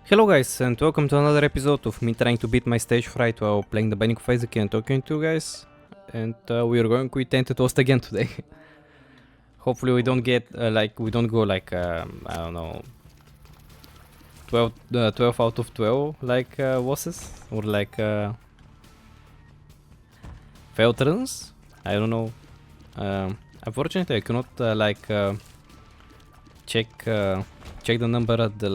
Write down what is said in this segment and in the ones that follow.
Hello guys, and welcome to another episode of me trying to beat my stage fright while playing the Binding of Isaac and talking to you guys. And we are going with Tainted Toast again today. Hopefully we don't get we don't go like I don't know 12 out of 12 like bosses or like failed runs. I don't know. Unfortunately I cannot check the number at the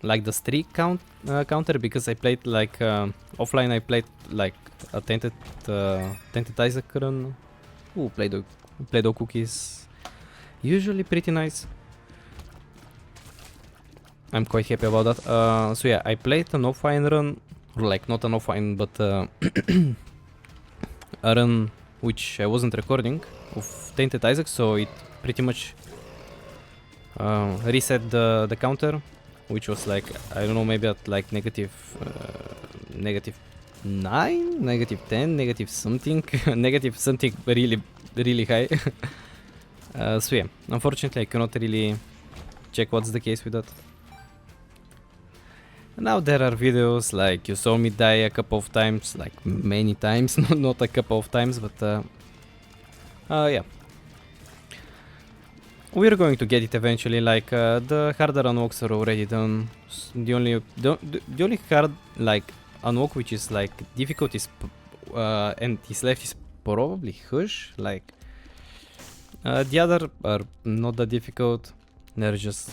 like the streak counter, because I played offline. I played like a Tainted Isaac run. Ooh, Play-Doh cookies, usually pretty nice. I'm quite happy about that. So yeah, I played an offline run, or like not an offline, but a run which I wasn't recording of Tainted Isaac, so it pretty much reset the counter, which was like, I don't know, maybe at like negative 9, negative 10, negative something, negative something really high. So yeah, unfortunately I cannot really check what's the case with that. Now there are videos like you saw me die a couple of times, like many times, not a couple of times, but yeah. We're going to get it eventually. Like the harder unlocks are already done. The only hard like unlock which is like difficult is and is left is probably Hush. Like the other are not that difficult. They're just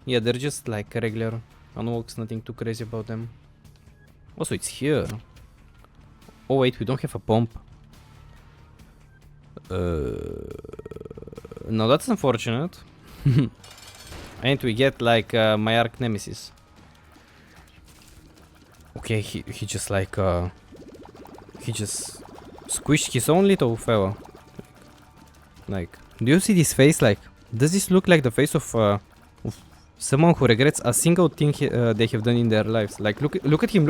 yeah, they're just like regular unlocks. Nothing too crazy about them. Also, it's here. Oh wait, we don't have a pump. No, that's unfortunate. And we get like my arch nemesis. Okay, he just like he just squished his own little fella. Like, do you see this face? Like, does this look like the face of someone who regrets a single thing they have done in their lives? Like, look at him.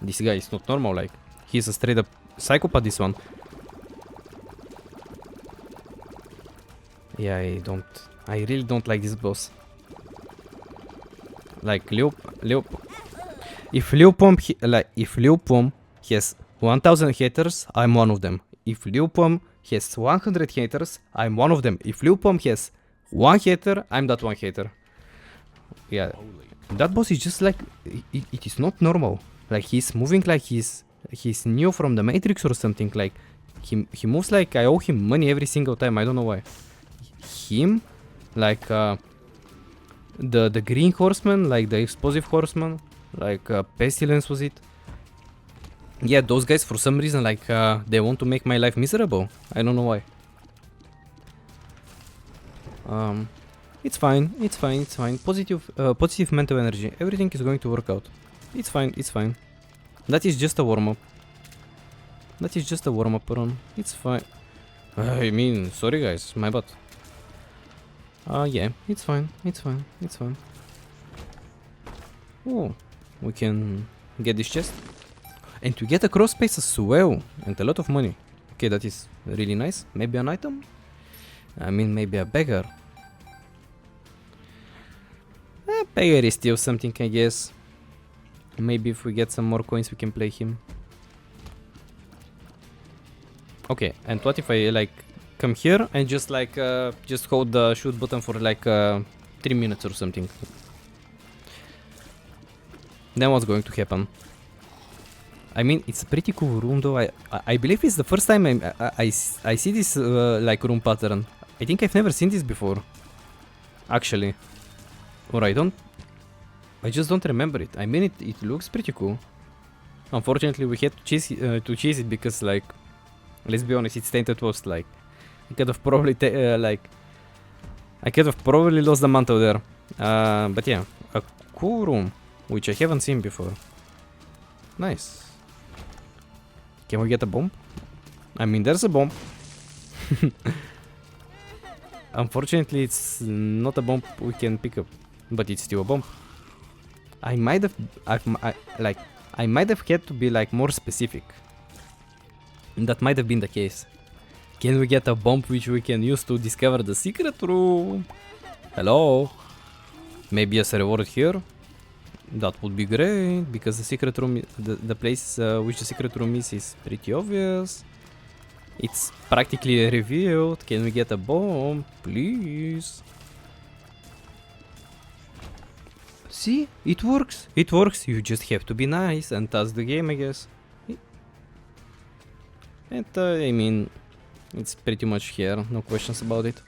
This guy is not normal. Like, he's a straight up psychopath, this one. Yeah, I really don't like this boss. Like if Lil Pom has 1000 haters, I'm one of them. If Lil Pom has 100 haters, I'm one of them. If Lil Pom has one hater, I'm that one hater. Yeah, that boss is just like it is not normal. Like, he's moving like he's new from the Matrix or something. Like he moves like I owe him money every single time. I don't know why. Him, like the green horseman, like the explosive horseman, like pestilence was it. Yeah, those guys for some reason like they want to make my life miserable. I don't know why. It's fine. Positive mental energy. Everything is going to work out. It's fine. That is just a warm-up. Run. It's fine. I mean, sorry guys, my bad. Yeah, it's fine. Oh, we can get this chest. And to get a cross space as well, and a lot of money. Okay, that is really nice. Maybe an item? I mean, maybe a beggar. Beggar is still something, I guess. Maybe if we get some more coins, we can play him. Okay, and what if I like come here and just like just hold the shoot button for like 3 minutes or something? Then what's going to happen? I mean, it's a pretty cool room though. I believe it's the first time I see this like room pattern. I think I've never seen this before, actually. Or I just don't remember it. I mean, it looks pretty cool. Unfortunately, we had to chase it because, like, let's be honest, it's Tainted Toast. Like, I could have probably lost the mantle there. But yeah, a cool room which I haven't seen before. Nice. Can we get a bomb? I mean, there's a bomb. Unfortunately, it's not a bomb we can pick up, but it's still a bomb. I might have had to be like more specific. That might have been the case. Can we get a bomb which we can use to discover the secret room? Hello? Maybe as a reward here? That would be great, because the secret room, the place which the secret room is pretty obvious. It's practically revealed. Can we get a bomb, please? See, it works. It works. You just have to be nice and that's the game, I guess. And I mean, it's pretty much here. No questions about it.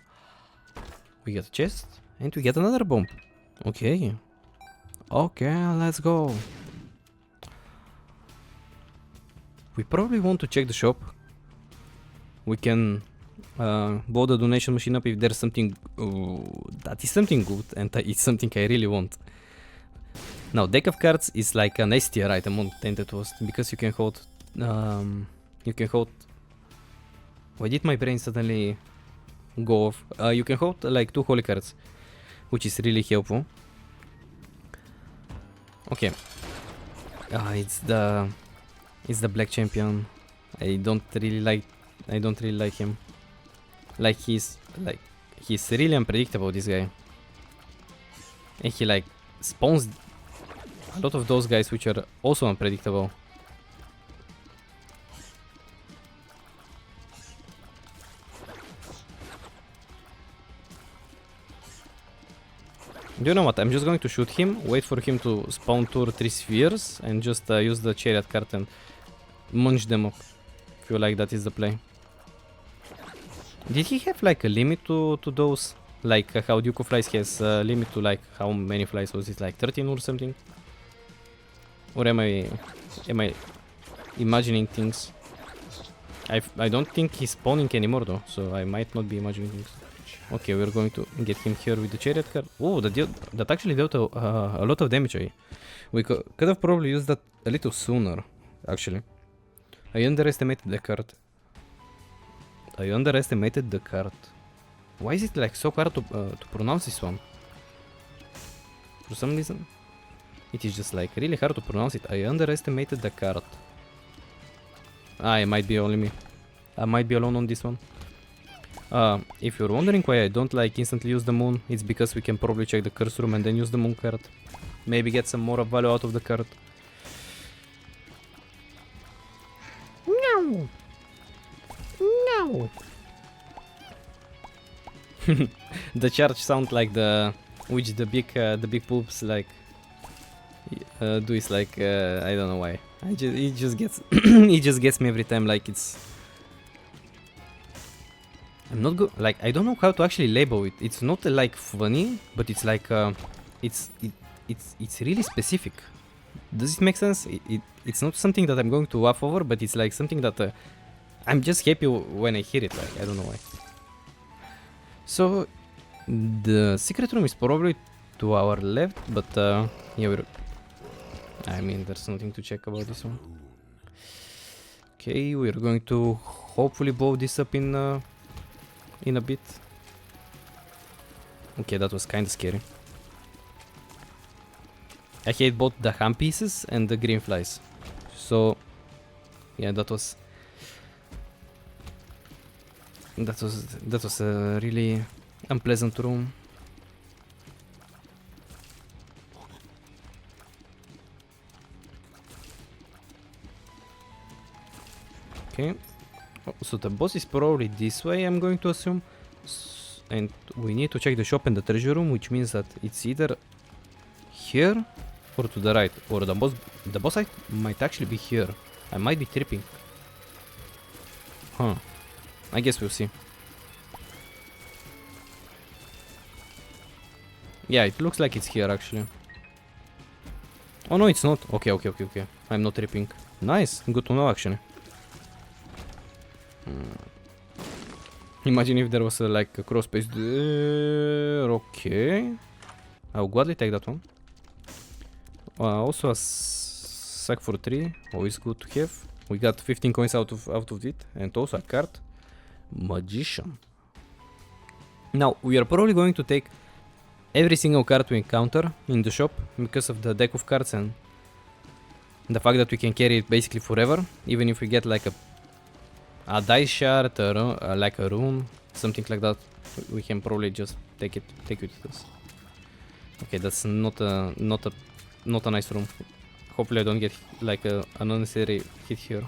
We get a chest and we get another bomb. Okay. Okay, let's go. We probably want to check the shop. We can blow the donation machine up if there's something that is something good and it's something I really want. Now, deck of cards is like an S tier item on Tainted Host because you can hold why did my brain suddenly go off? You can hold like 2 holy cards, which is really helpful. Okay. It's the black champion. I don't really like him. Like he's really unpredictable, this guy. And he like spawns a lot of those guys which are also unpredictable. Do you know what? I'm just going to shoot him, wait for him to spawn 2 or 3 spheres, and just use the chariot card and munch them up. Feel like that is the play. Did he have like a limit to those? Like how Duke of Flies has a limit to like how many flies? Was it like 13 or something? Or am I imagining things? I don't think he's spawning anymore though, so I might not be imagining things. Okay, we're going to get him here with the chariot card. Oh, that actually dealt a lot of damage. We could have probably used that a little sooner, actually. I underestimated the card. Why is it like so hard to pronounce this one? For some reason, it is just like really hard to pronounce it. I underestimated the card. It might be only me. I might be alone on this one. If you're wondering why I don't like instantly use the moon, it's because we can probably check the curse room and then use the moon card. Maybe get some more value out of the card. No. No. The charge sound like the big poops like do is like I don't know why. It just gets it just gets me every time. Like it's I'm not good. Like I don't know how to actually label it. It's not like funny, but it's like it's really specific. Does it make sense? It's not something that I'm going to laugh over, but it's like something that I'm just happy when I hear it. Like I don't know why. So the secret room is probably to our left, but yeah, I mean there's nothing to check about this one. Okay, we're going to hopefully blow this up in a bit. Okay, that was kind of scary. I hate both the ham pieces and the green flies. So yeah, that was a really unpleasant room. Okay. Oh, so the boss is probably this way, I'm going to assume. And we need to check the shop and the treasure room, which means that it's either here or to the right. Or the boss might actually be here. I might be tripping. Huh. I guess we'll see. Yeah, it looks like it's here actually. Oh no, it's not. Okay. I'm not tripping. Nice. Good to know actually. Imagine if there was like a cross space there. Okay. I'll gladly take that one. Also a sack for 3. Always good to have. We got 15 coins out of it. And also a card. Magician. Now, we are probably going to take every single card we encounter in the shop because of the deck of cards and the fact that we can carry it basically forever, even if we get like a A dice shard, like a rune, something like that. We can probably just take it with us. Okay, that's not a nice room. Hopefully I don't get like an unnecessary hit here.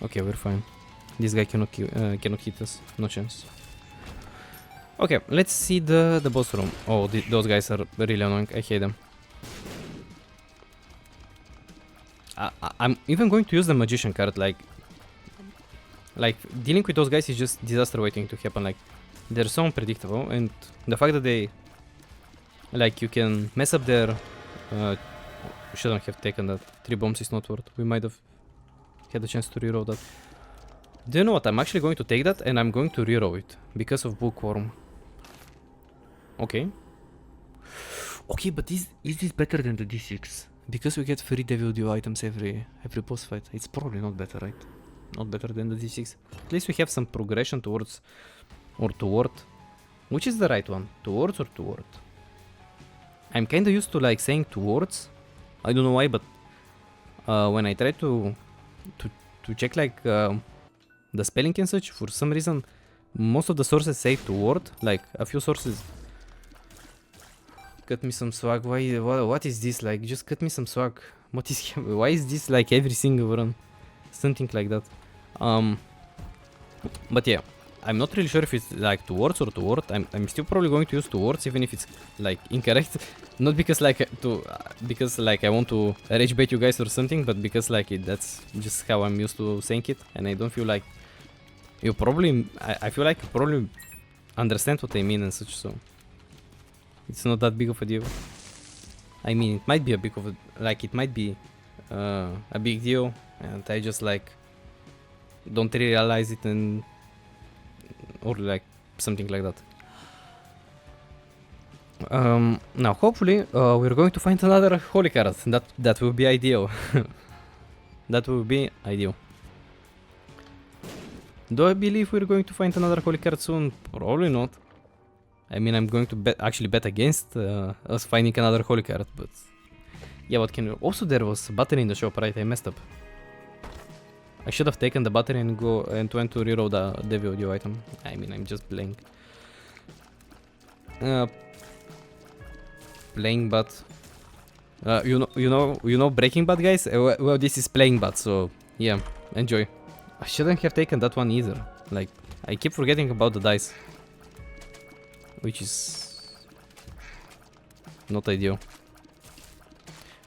Okay, we're fine. This guy cannot hit us. No chance. Okay, let's see the boss room. Oh, those guys are really annoying. I hate them. I'm even going to use the magician card. Like dealing with those guys is just disaster waiting to happen. Like they're so unpredictable, and the fact that they like you can mess up their shouldn't have taken that. 3 bombs is not worth. We might have had a chance to reroll that. Do you know what? I'm actually going to take that and I'm going to reroll it because of Bookworm. Okay. Okay, but is this better than the D6? Because we get free Devil Dew items every boss fight. It's probably not better, right? Not better than the D6. At least we have some progression towards or toward. Which is the right one? Towards or toward? I'm kinda used to like saying towards. I don't know why, but when I try to check like the spelling and such, for some reason most of the sources say toward. Like a few sources. Cut me some swag. Why? What is this? Like, just cut me some swag. What is? Why is this like every single run? Something like that. But yeah, I'm not really sure if it's like towards or toward. I'm still probably going to use towards, even if it's like incorrect. Not because like because like I want to rage bait you guys or something, but because like that's just how I'm used to saying it, and I don't feel like you probably. I feel like you probably understand what I mean and such. So it's not that big of a deal. I mean, it might be a big of a it might be a big deal, and I just like don't realize it and or like something like that. Now hopefully we're going to find another holy card. That will be ideal. That will be ideal. Do I believe we're going to find another holy card soon? Probably not. I mean, I'm going to actually bet against us finding another holy card, but yeah, what can we... Also, there was a battery in the shop, right? I messed up. I should have taken the battery and went to reroll the video item. I mean, I'm just playing. Playing Bad. You know Breaking Bad, guys? Well, this is Playing Bad, so yeah, enjoy. I shouldn't have taken that one either. Like, I keep forgetting about the dice, which is not ideal.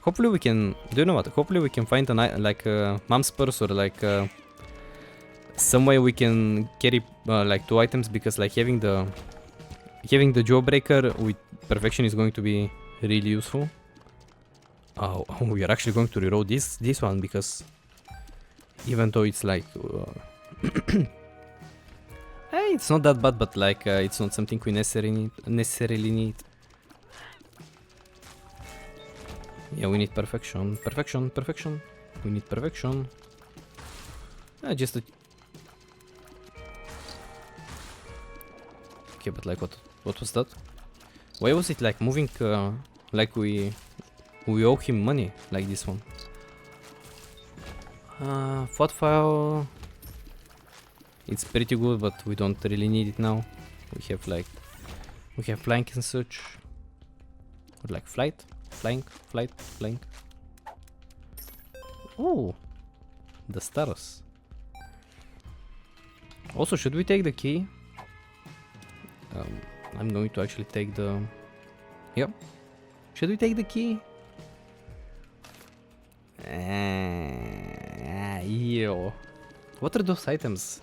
Hopefully we can. Do you know what? Hopefully we can find like mom's purse or like some way we can carry like 2 items, because like having the jawbreaker with perfection is going to be really useful. Oh, we are actually going to reroll this one, because even though it's like hey, it's not that bad, but like it's not something we necessarily need. Yeah, we need perfection. We need perfection. Just a... Okay, but like what was that? Why was it like moving like we owe him money like this one? Thought file. It's pretty good, but we don't really need it now. We have flank and such. Or like flight. Flank. Oh, the stars. Also, should we take the key? I'm going to actually take the... Yep. Should we take the key? Yo. What are those items?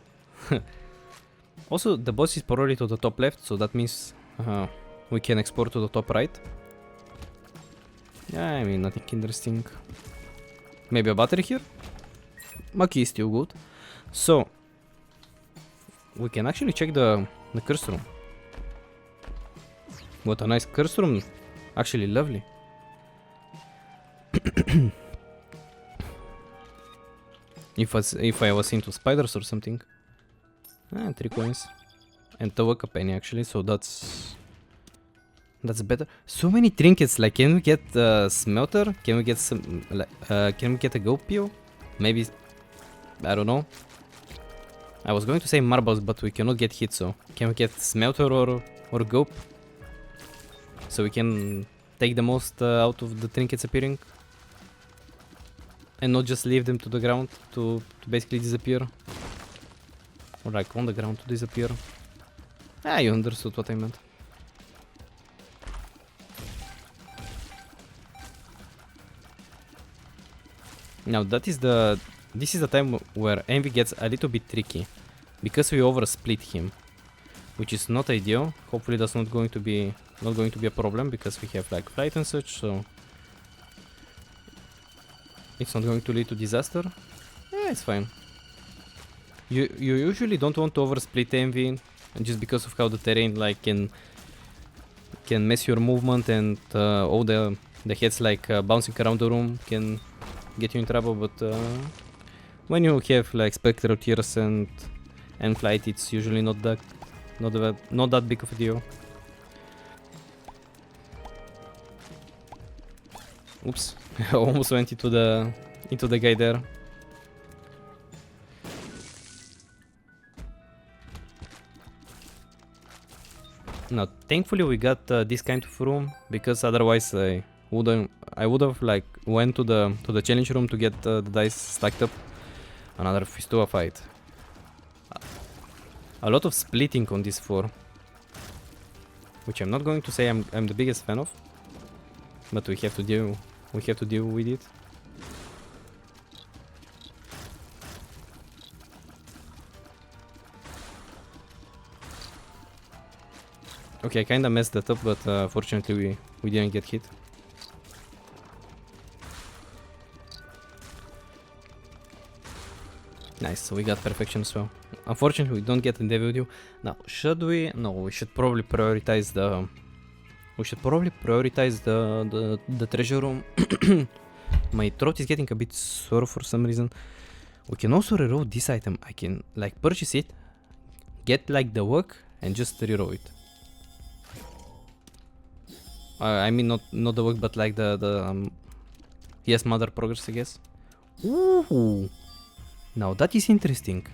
Also, the boss is probably to the top left, so that means we can export to the top right. Yeah, I mean, nothing interesting. Maybe a battery here? My key is still good. So, we can actually check the curse room. What a nice curse room. Actually, lovely. If I was into spiders or something. 3 coins. And a wake up penny actually, so that's better. So many trinkets. Like, can we get smelter? Can we get some? Can we get a gold peel? Maybe. I don't know. I was going to say marbles, but we cannot get hit, so can we get smelter or goop? So we can take the most out of the trinkets appearing? And not just leave them to the ground to basically disappear? Or like on the ground to disappear? Ah, you understood what I meant. Now this is the time where Envy gets a little bit tricky, because we oversplit him, which is not ideal. Hopefully that's not going to be a problem, because we have like Fright and such, so it's not going to lead to disaster. Yeah, it's fine. You usually don't want to oversplit Envy, just because of how the terrain like can mess your movement, and all the heads like bouncing around the room can get you in trouble. But when you have like spectral tears and flight, it's usually not that big of a deal. Oops, I almost went into the guy there. Now, thankfully we got this kind of room, because otherwise I would have like went to the challenge room to get the dice stacked up. Another Fistula fight. A lot of splitting on this floor, which I'm not going to say I'm the biggest fan of, but we have to deal with it. Okay, I kinda messed that up, but fortunately we didn't get hit. Nice, so we got perfection as well. Unfortunately, we don't get in the video. Now, should we? No, we should probably prioritize the. We should probably prioritize the treasure room. My throat is getting a bit sore for some reason. We can also reroll this item. I can like purchase it, get like the work, and just reroll it. I mean not the work, but like the yes, mother progress, I guess. Ooh. Now that is interesting.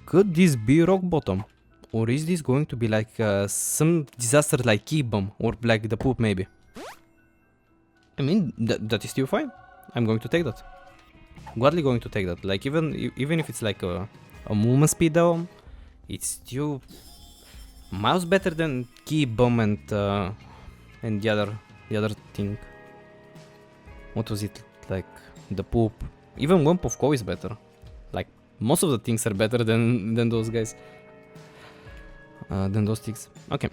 Could this be rock bottom? Or is this going to be like some disaster like key bomb or like the poop maybe? I mean that is still fine. I'm going to take that. Gladly going to take that. Like even if it's like a movement speed down, it's still miles better than key bomb and the other thing. What was it, like the poop? Even Wump of Coal is better. Like most of the things are better than those guys. Than those things. Okay,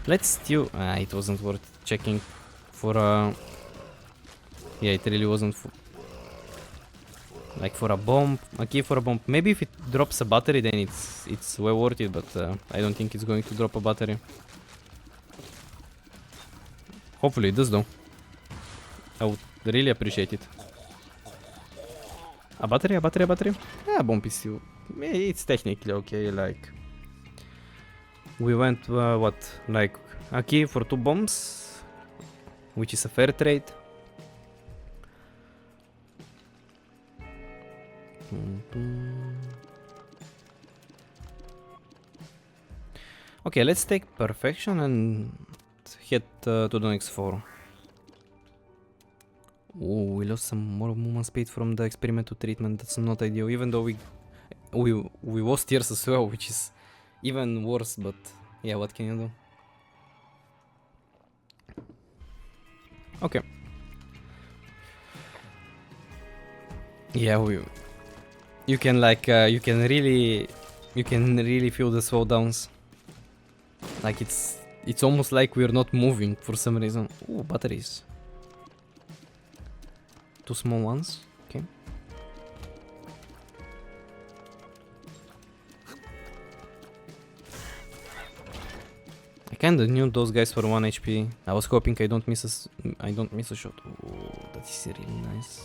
let's still. It wasn't worth checking for yeah, it really wasn't like for a bomb, a key for a bomb. Maybe if it drops a battery, then it's well worth it. But I don't think it's going to drop a battery. Hopefully it does though. I would really appreciate it. A battery? Yeah, bomb is still. It's technically okay. Like we went what, like a key for 2 bombs, which is a fair trade. Okay, let's take perfection and head to the next floor. Oh, we lost some more movement speed from the experimental treatment. That's not ideal, even though we lost tears as well, which is even worse, but yeah, what can you do? Okay. Yeah, you can like you can really feel the slowdowns. Like it's almost like we're not moving for some reason. Ooh, batteries. 2 small ones. Okay. I kinda knew those guys for 1 HP. I was hoping I don't miss a shot. Oh, that is really nice.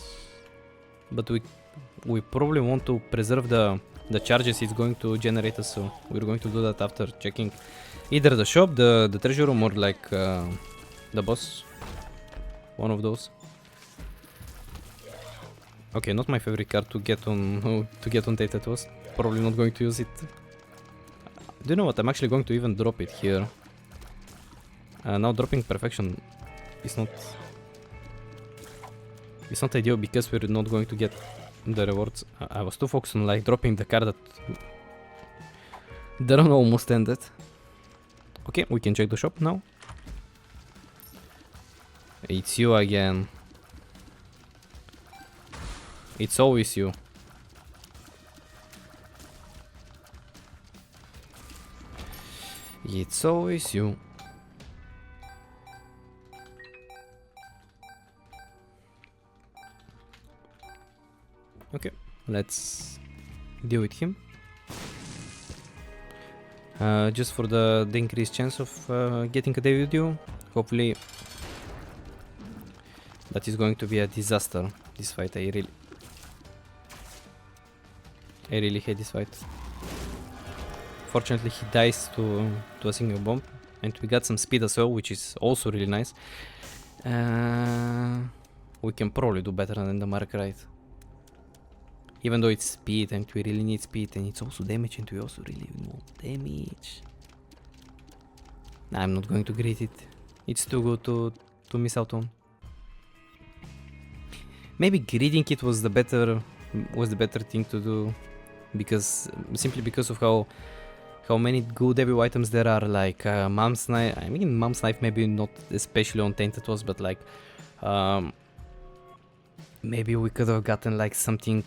But we probably want to preserve the charges it's going to generate us, so we're going to do that after checking either the shop, the treasure room, or like the boss. One of those. Okay, not my favorite card to get on tape, that was. probably not going to use it. Do you know what? I'm actually going to even drop it here. Now dropping perfection is not... It's not ideal because we're not going to get the rewards. I was too focused on like dropping the card that the run almost ended. Okay, we can check the shop now. It's you again. It's always you. It's always you. Okay, let's deal with him. Just for the increased chance of getting a day with you. Hopefully that is going to be a disaster, this fight. I really hate this fight. Fortunately he dies to a single bomb, and we got some speed as well, which is also really nice. We can probably do better than the mark, right? Even though it's speed and we really need speed, and it's also damage and we also really want damage. I'm not going to greet it. It's too good to miss out on. Maybe greeting it was the better thing to do, because simply because of how many good debut items there are, like Mom's Knife. I mean, Mom's Knife maybe not especially on Tainted Ones, but like maybe we could have gotten like something,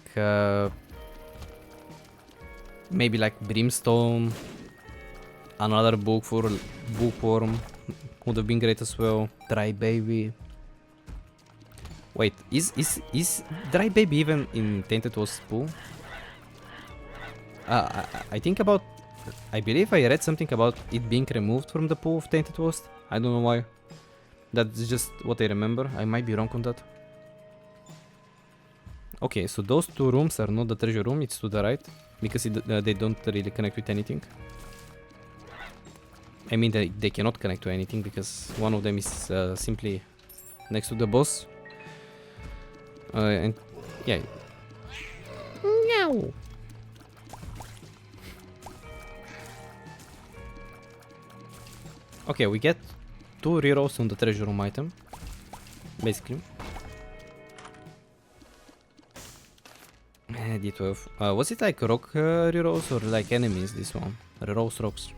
maybe like Brimstone, another book for Bookworm would have been great as well. Dry Baby. Wait, is Dry Baby even in Tainted Ones pool? I think about... I believe I read something about it being removed from the pool of Tainted Ones. I don't know why. That's just what I remember. I might be wrong on that. Okay, so those two rooms are not the treasure room, it's to the right, because they don't really connect with anything. I mean, they cannot connect to anything, because one of them is simply next to the boss. And yeah. Meow. Okay, we get 2 rerolls on the treasure room item, basically. D12. Was it like rock rerolls or like enemies, this one? Rerolls rocks.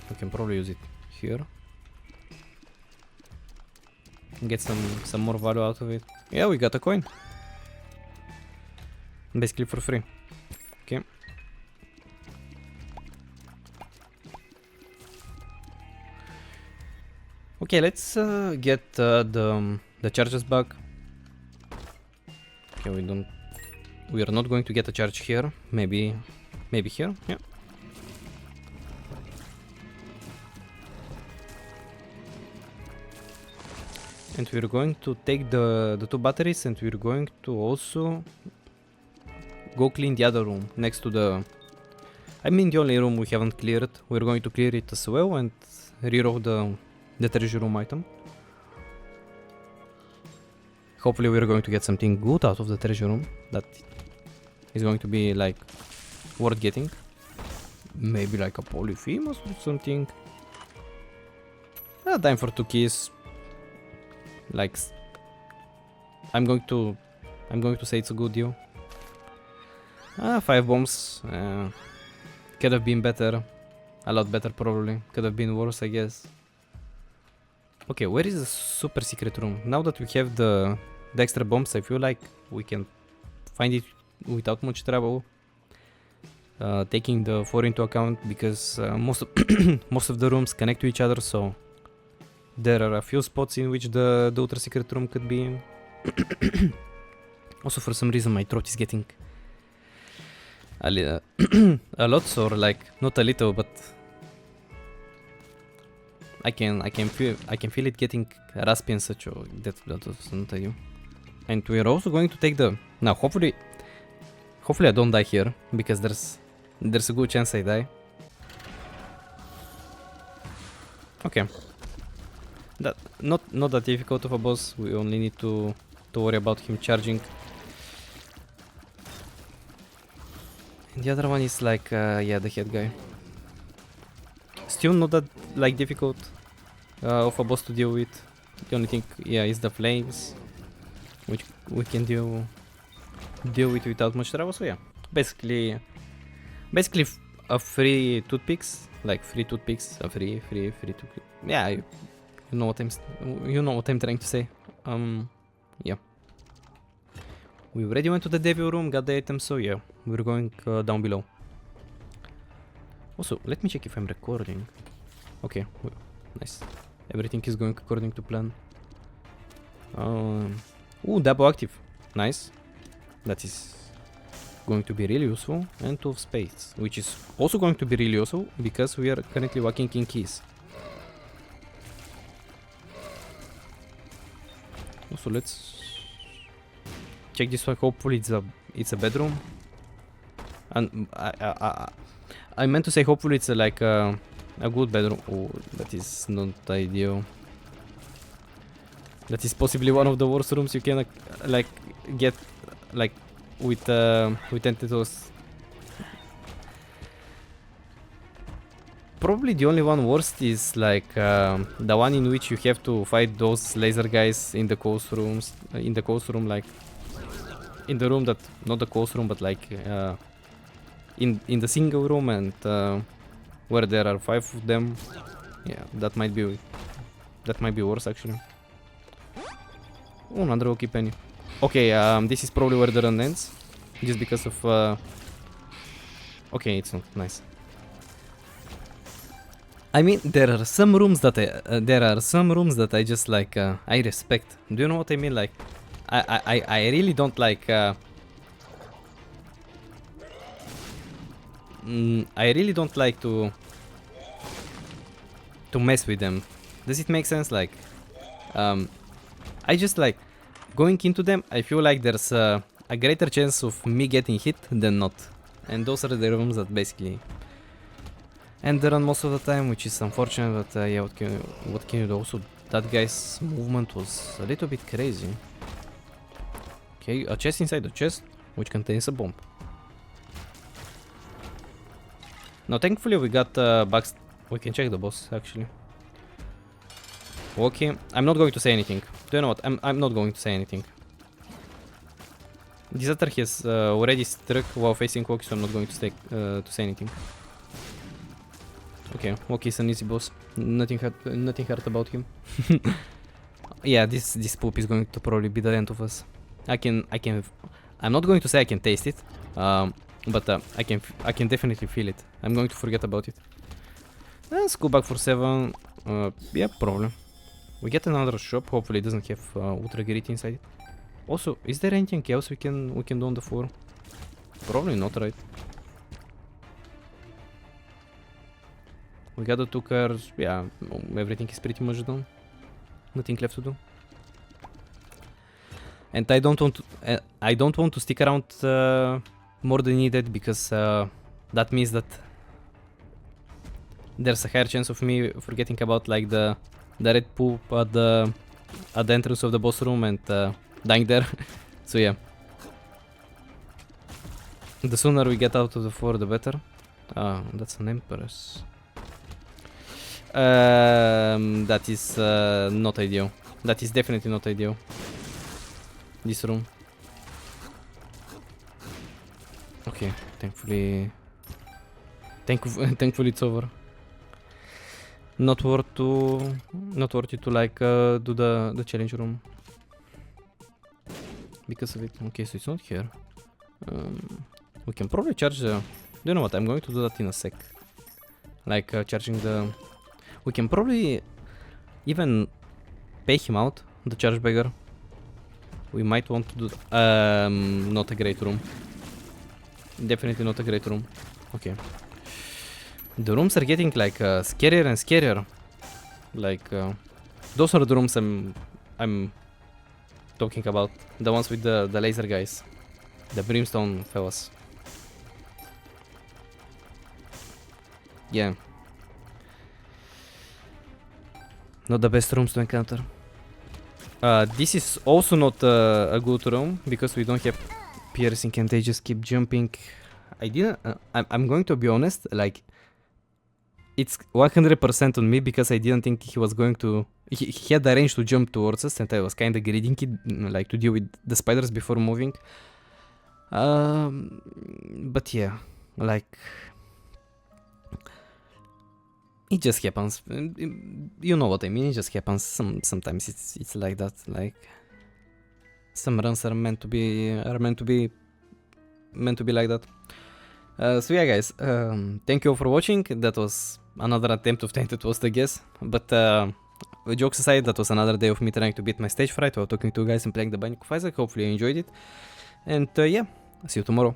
We can probably use it here. Get some more value out of it. Yeah, we got a coin. Basically for free. Okay. Okay, let's get the charges back. Okay, we are not going to get a charge here. Maybe here. Yeah. And we're going to take the 2 batteries, and we're going to also go clean the other room next to the... I mean, the only room we haven't cleared. We're going to clear it as well and reroll the treasure room item. Hopefully we're going to get something good out of the treasure room that is going to be like worth getting. Maybe like a polyphemus or something. Time for 2 keys. Like, I'm going to say it's a good deal. 5 bombs. Could have been better. A lot better probably. Could have been worse, I guess. Okay, where is the super secret room? Now that we have the extra bombs, I feel like we can find it without much trouble. Taking the 4 into account, because most of the rooms connect to each other, so there are a few spots in which the ultra secret room could be in. Also, for some reason my throat is getting a lot sore, like not a little, but I can feel it getting raspy and such. Oh, that doesn't tell you. And we're also going to take the... Now, hopefully I don't die here, because there's a good chance I die. Okay. That not that difficult of a boss. We only need to worry about him charging. The other one is like, yeah, the head guy. Still not that like difficult of a boss to deal with. The only thing, yeah, is the flames, which we can deal with without much trouble. So yeah, basically a free toothpicks, like free toothpicks, a free toothpicks. Yeah, you know what I'm trying to say. Yeah. We already went to the devil room, got the item, so yeah, we're going down below. Also, let me check if I'm recording. Okay, nice. Everything is going according to plan. Ooh, double active. Nice. That is going to be really useful. And 2 of spades, which is also going to be really useful because we are currently walking in keys. Also, let's check this one. Hopefully it's a bedroom. And I meant to say hopefully it's like a good bedroom. Oh, that is not ideal. That is possibly one of the worst rooms you can like get like with entities. Probably the only one worst is like the one in which you have to fight those laser guys in the coast rooms. In the coast room, like in the room that, not the coast room, but like in the single room, and where there are 5 of them. Yeah, that might be worse actually. Oh, another Oki penny. Okay, this is probably where the run ends, just because of okay, it's not nice. I mean, there are some rooms that I just like I respect. Do you know what I mean? Like I really don't like I really don't like to mess with them. Does it make sense? Like I just like going into them. I feel like there's a greater chance of me getting hit than not, and those are the rooms that basically end the run most of the time, which is unfortunate. But yeah, what can you do? Also, that guy's movement was a little bit crazy. Okay, a chest inside the chest, which contains a bomb. Now, thankfully, we got bugs. We can check the boss actually. Okay, I'm not going to say anything. Do you know what? I'm not going to say anything. Disaster has already struck while facing Woki, so I'm not going to say anything. Okay, Woki is an easy boss. Nothing hard about him. Yeah, this poop is going to probably be the end of us. I'm not going to say I can taste it, but I can definitely feel it. I'm going to forget about it. Let's go back for 7. Yeah, probably. We get another shop. Hopefully it doesn't have ultra grit inside it. Also, is there anything else we can do on the floor? Probably not, right? We got the 2 cars. Yeah, everything is pretty much done. Nothing left to do. And I don't want to stick around more than needed, because that means that there's a higher chance of me forgetting about like the red poop at the entrance of the boss room and dying there. So yeah, the sooner we get out of the floor, the better. That's an Empress. That is not ideal. That is definitely not ideal. This room. Okay, thankfully it's over. Not worth it to like do the challenge room because of it. Okay, so it's not here. We can probably charge the... Do you know what? I'm going to do that in a sec. Like charging the... We can probably even pay him out, the charge beggar. We might want to do... not a great room. Definitely not a great room. Okay. The rooms are getting like scarier and scarier. Like those are the rooms I'm talking about. The ones with the laser guys. The brimstone fellas. Yeah. Not the best rooms to encounter. This is also not a good room because we don't have piercing and they just keep jumping I didn't. I'm going to be honest. Like, it's 100% on me because I didn't think he was going to. He had the range to jump towards us, and I was kind of greedy, like to deal with the spiders before moving. But yeah, like it just happens. You know what I mean? It just happens. Sometimes it's like that. Like some runs are meant to be like that. So yeah, guys. Thank you all for watching. That was another attempt of Tainted was the guess. But jokes aside, that was another day of me trying to beat my stage fright while talking to you guys and playing the Binding of Isaac. Hopefully you enjoyed it. And yeah, see you tomorrow.